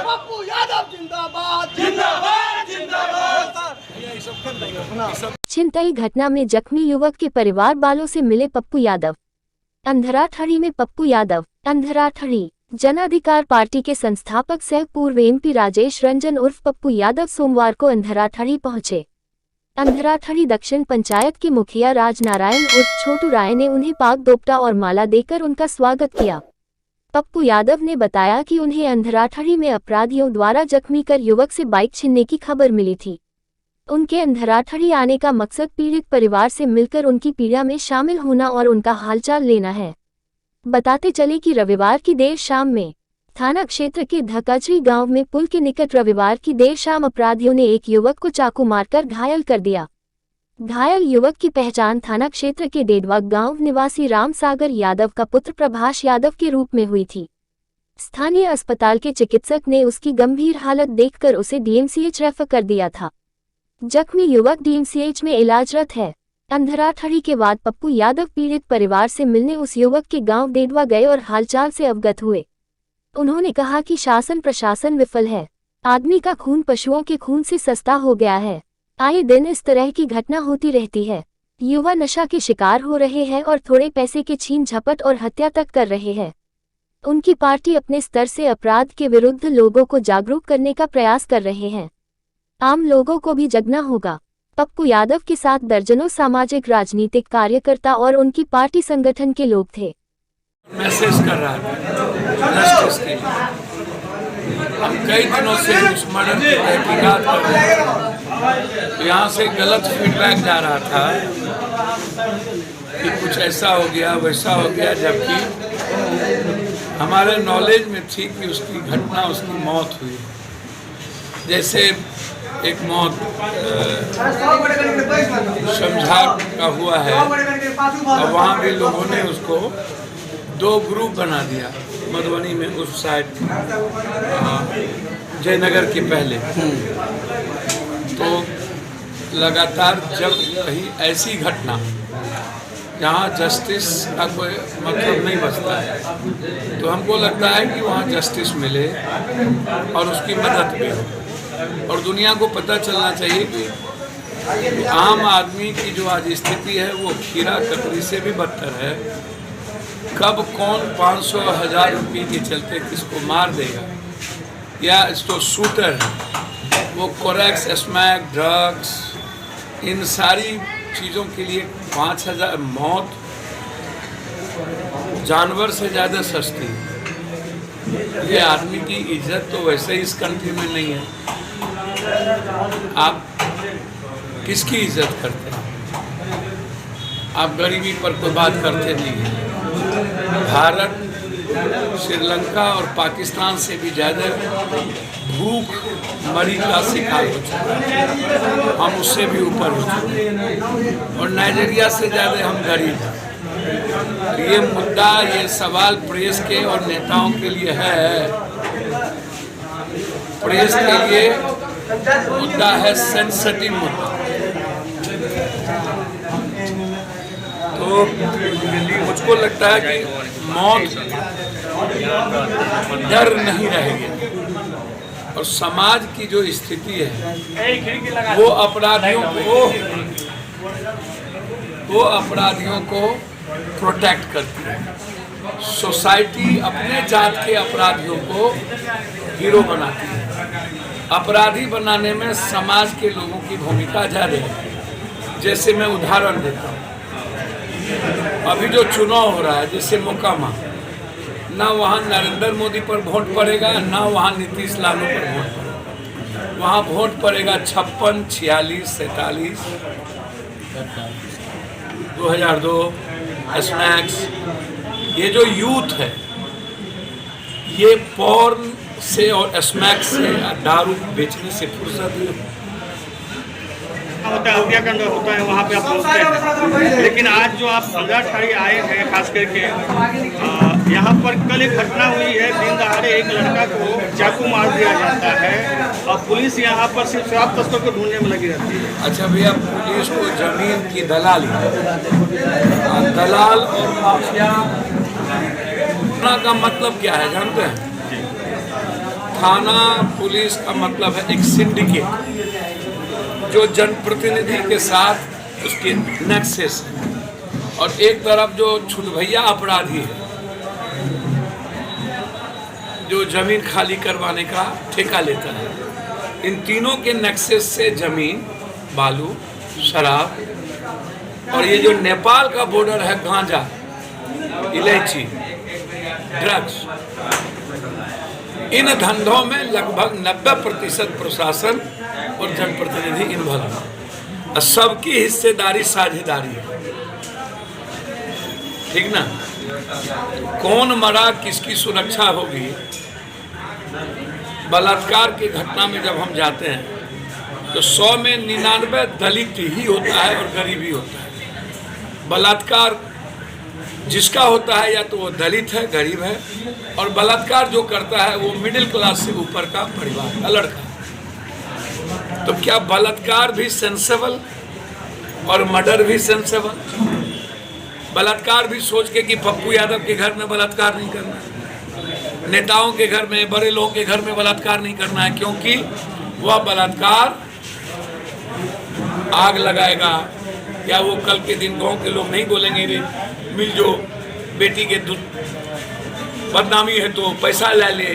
पप्पू यादव जिंदाबाद जिंदाबाद जिंदाबाद। छिनतई घटना में जख्मी युवक के परिवार वालों से मिले पप्पू यादव। अंधराठड़ी में पप्पू यादव। अंधराठड़ी जन अधिकार पार्टी के संस्थापक सह पूर्व एमपी राजेश रंजन उर्फ पप्पू यादव सोमवार को अंधराठड़ी पहुंचे। अंधराठड़ी दक्षिण पंचायत के मुखिया राजनारायण उर्फ छोटू राय ने उन्हें पाक दोपटा और माला देकर उनका स्वागत किया। पप्पू यादव ने बताया कि उन्हें अंधराठड़ी में अपराधियों द्वारा जख्मी कर युवक से बाइक छीनने की खबर मिली थी। उनके अंधराठड़ी आने का मकसद पीड़ित परिवार से मिलकर उनकी पीड़ा में शामिल होना और उनका हालचाल लेना है। बताते चले कि रविवार की देर शाम में थाना क्षेत्र के धकचरी गांव में पुल के निकट रविवार की देर शाम अपराधियों ने एक युवक को चाकू मारकर घायल कर दिया। घायल युवक की पहचान थाना क्षेत्र के डेडवा गांव निवासी राम सागर यादव का पुत्र प्रभाष यादव के रूप में हुई थी। स्थानीय अस्पताल के चिकित्सक ने उसकी गंभीर हालत देखकर उसे डीएमसीएच रेफर कर दिया था। जख्मी युवक डीएमसीएच में इलाजरत है। अंधराठड़ी के बाद पप्पू यादव पीड़ित परिवार से मिलने उस युवक के गांव डेडवा गए और हालचाल से अवगत हुए। उन्होंने कहा कि शासन प्रशासन विफल है। आदमी का खून पशुओं के खून से सस्ता हो गया है। आए दिन इस तरह की घटना होती रहती है। युवा नशा के शिकार हो रहे हैं और थोड़े पैसे के छीन झपट और हत्या तक कर रहे हैं। उनकी पार्टी अपने स्तर से अपराध के विरुद्ध लोगों को जागरूक करने का प्रयास कर रहे हैं। आम लोगों को भी जगना होगा। पप्पू यादव के साथ दर्जनों सामाजिक राजनीतिक कार्यकर्ता और उनकी पार्टी संगठन के लोग थे। मैसेज कर रहा था हम कई दिनों से उस मर्डर की तहकीकात कर रहे हैं। यहाँ से गलत फीडबैक जा रहा था कि कुछ ऐसा हो गया वैसा हो गया, जबकि हमारे नॉलेज में थी कि उसकी घटना उसकी मौत हुई। जैसे एक मौत शमझार का हुआ है और वहाँ भी लोगों ने उसको दो ग्रुप बना दिया मधुबनी में उस साइड जयनगर के पहले। तो लगातार जब कहीं ऐसी घटना जहाँ जस्टिस का कोई मतलब नहीं बचता है तो हमको लगता है कि वहाँ जस्टिस मिले और उसकी मदद भी हो। और दुनिया को पता चलना चाहिए कि आम आदमी की जो आज स्थिति है वो खीरा ककड़ी से भी बदतर है। कब कौन 500,000 रुपये के चलते किसको मार देगा, या जो शूटर है वो कोरेक्स स्मैक ड्रग्स इन सारी चीज़ों के लिए 5,000 मौत जानवर से ज़्यादा सस्ती है। ये आदमी की इज्जत तो वैसे ही इस कंट्री में नहीं है। आप किसकी इज्जत करते हैं? आप गरीबी पर कोई बात करते नहीं हैं। भारत श्रीलंका और पाकिस्तान से भी ज़्यादा भूख मरी का शिकार हो चुका है। हम उससे भी ऊपर हो चुके हैं और नाइजीरिया से ज़्यादा हम गरीब हैं। ये मुद्दा, ये सवाल प्रेस के और नेताओं के लिए है। प्रेस के लिए मुद्दा है सेंसिटिव मुद्दा। तो मुझको लगता है कि मौत डर नहीं रहेगी और समाज की जो स्थिति है वो अपराधियों को प्रोटेक्ट करती है। सोसाइटी अपने जात के अपराधियों को हीरो बनाती है। अपराधी बनाने में समाज के लोगों की भूमिका ज़्यादा है। जैसे मैं उदाहरण देता हूँ, अभी जो चुनाव हो रहा है जैसे मोकामा, ना वहाँ नरेंद्र मोदी पर वोट पड़ेगा ना वहाँ नीतीश लालू पर वोट पड़ेगा। वहाँ वोट पड़ेगा 56, 46, 47, 2002 स्नैक्स। ये जो यूथ है ये पॉर्न से और स्नैक्स से दारू बेचने से फुर्सत नहीं होता है, हत्याकांड होता है, वहाँ पे आप पहुँचते हैं। लेकिन आज जो आप अंधराठड़ी आए हैं खास करके यहाँ पर कल एक घटना हुई है, दिन दहाड़े एक लड़का को चाकू मार दिया जाता है और पुलिस यहाँ पर सिर्फ शराब तस्कर को ढूंढने में लगी रहती है। अच्छा भैया, पुलिस को जमीन की दलाली, दलाल और माफिया का मतलब क्या है जानते हैं? थाना पुलिस का मतलब है एक सिंडिकेट जो जनप्रतिनिधि के साथ उसके नेक्सेस है, और एक तरफ जो छुटभैया अपराधी है जो जमीन खाली करवाने का ठेका लेता है। इन तीनों के नेक्सेस से जमीन, बालू, शराब और ये जो नेपाल का बॉर्डर है, गांजा, इलायची, ड्रग्स, इन धंधों में लगभग 90% प्रशासन और जनप्रतिनिधि इन्वॉल्व है। सबकी हिस्सेदारी, साझेदारी है, ठीक ना? कौन मरा, किसकी सुरक्षा होगी? बलात्कार की घटना में जब हम जाते हैं तो 100 में 99 दलित ही होता है और गरीब ही होता है। बलात्कार जिसका होता है या तो वो दलित है, गरीब है, और बलात्कार जो करता है वो मिडिल क्लास से ऊपर का परिवार का लड़का। तो क्या बलात्कार भी सेंसेबल और मर्डर भी सेंसेबल? बलात्कार भी सोच के कि पप्पू यादव के घर में बलात्कार नहीं करना है, नेताओं के घर में, बड़े लोगों के घर में बलात्कार नहीं करना है, क्योंकि वह बलात्कार आग लगाएगा, या वो कल के दिन गांव के लोग नहीं बोलेंगे रे मिल जो बेटी के बदनामी है तो पैसा ले ले,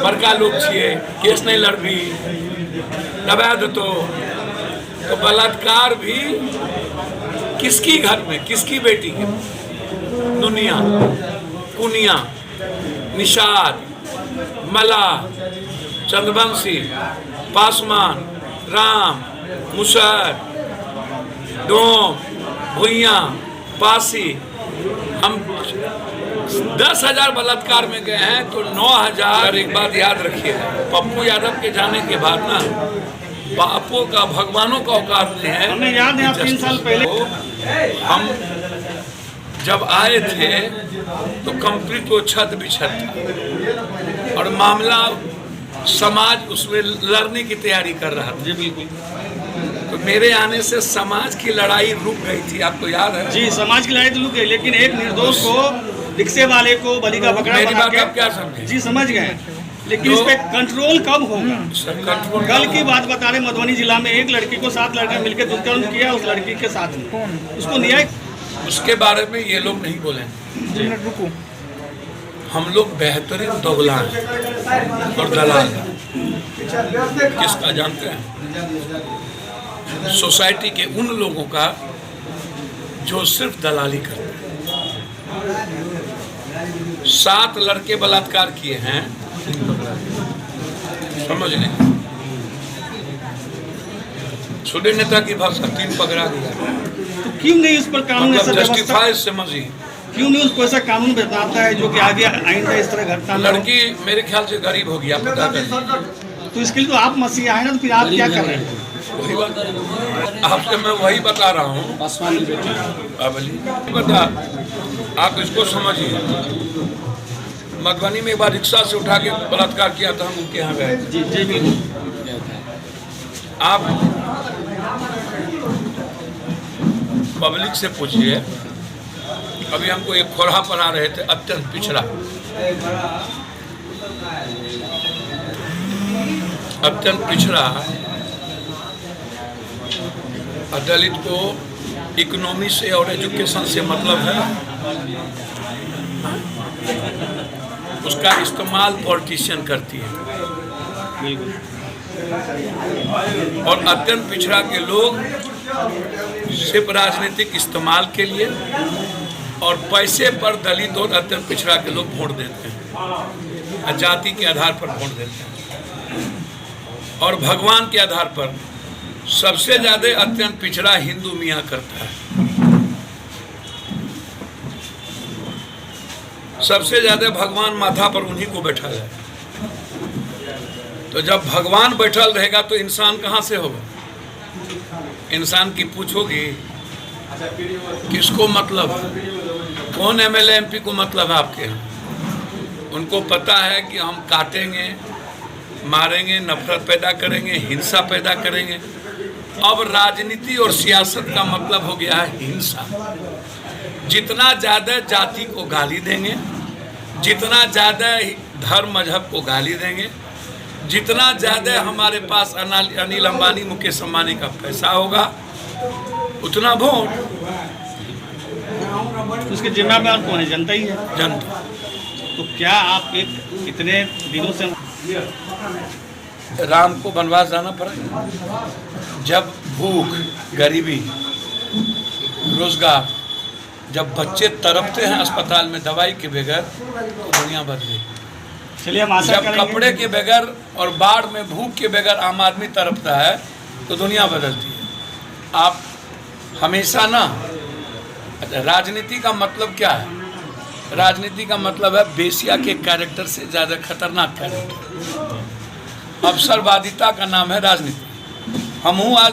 बड़का लोग छिए, केस नहीं लड़बी, दबा दो। तो बलात्कार भी किसकी घर में, किसकी बेटी के? दुनिया, कुनिया, निषाद, मला, चंद्रवंशी, पासवान, राम, मुसर, डोम, भुइया, पासी, हम 10,000 बलात्कार में गए हैं तो 9,000। एक बात याद रखिए, पप्पू यादव के जाने के बाद ना बापों का, भगवानों का औकात नहीं है। हमें याद है 3 साल पहले हम जब आए थे तो कंप्लीट वो छत बिछत था और मामला समाज उसमें लड़ने की तैयारी कर रहा था। जी बिल्कुल। तो मेरे आने से समाज की लड़ाई रुक गई थी, आपको याद है? जी, समाज की लड़ाई तो रुक गई, लेकिन एक निर्दोष को, रिक्शे वाले को बलि का बकरा मेरी बना बात के, आप क्या समझे? जी समझ गए, लेकिन इस पे कंट्रोल कब होगा? कंट्रोल कल की बात बता रहे, मधुबनी जिला में एक लड़की को 7 लड़के मिलकर दुष्कर्म किया, उस लड़की के साथ में उसको न्याय, उसके बारे में ये लोग नहीं बोलेंगे। हम लोग बेहतरीन दोगला हैं और दलाल हैं। किसका जानते हैं? सोसाइटी के उन लोगों का जो सिर्फ दलाली करते हैं। 7 लड़के बलात्कार किए हैं, समझ लें, छोटे नेता की भाषा 3 पकड़ा गया। तो क्यों नहीं उस पर कानून ऐसा व्यवस्था, जस्टिफाई समझिए, क्यों नहीं उसको ऐसा कानून बताता है जो कि आगे आइंदा इस तरह घटना ना हो? लड़की मेरे ख्याल से गरीब होगी, आप पता करिए। तो इसके लिए तो आप मसीहा है ना, तो फिर आप क्या कर रहे हैं? वही बात आपसे मैं वही बता रहा हूँ। बता, आप इसको समझिए। मधुबनी में एक बार रिक्शा से उठा के बलात्कार किया था, हम उनके यहाँ गए। जी जी बिल्कुल। आप पब्लिक से पूछिए, अभी हमको एक खोरा पढ़ा रहे थे, अत्यंत पिछड़ा, अत्यंत पिछड़ा दलित को इकोनॉमी से और एजुकेशन से मतलब है, उसका इस्तेमाल पॉलिटिशियन करती है। और अत्यंत पिछड़ा के लोग सिर्फ राजनीतिक इस्तेमाल के लिए और पैसे पर दलित और अत्यंत पिछड़ा के लोग वोट देते हैं, जाति के आधार पर वोट देते हैं। और भगवान के आधार पर सबसे ज्यादा अत्यंत पिछड़ा हिंदू मियाँ करता है। सबसे ज्यादा भगवान माथा पर उन्हीं को बैठा है। तो जब भगवान बैठल रहेगा तो इंसान कहाँ से होगा? इंसान की पूछ होगी किसको मतलब? कौन एमएलए एमपी को मतलब है आपके यहाँ? उनको पता है कि हम काटेंगे, मारेंगे, नफरत पैदा करेंगे, हिंसा पैदा करेंगे। अब राजनीति और सियासत का मतलब हो गया है हिंसा। जितना ज़्यादा जाति को गाली देंगे, जितना ज़्यादा धर्म मजहब को गाली देंगे, जितना ज़्यादा हमारे पास अनिल अंबानी, मुकेश अंबानी का पैसा होगा, उतना वोट। उसके जिम्मेदार कौन है? जनता ही है। जनता। तो क्या आप एक इतने दिनों से राम को वनवास जाना पड़ेगा? जब भूख, गरीबी, रोजगार, जब बच्चे तड़पते हैं अस्पताल में दवाई के बगैर, तो दुनिया बदले। चलिए हम आशा जब करेंगे। कपड़े के बगैर और बाढ़ में भूख के बगैर आम आदमी तड़पता है, तो दुनिया बदलती है। आप हमेशा ना, राजनीति का मतलब क्या है? राजनीति का मतलब है बेसिया के कैरेक्टर से ज़्यादा खतरनाक कैरेक्टर। अवसरवादिता का नाम है राजनीति। हम आज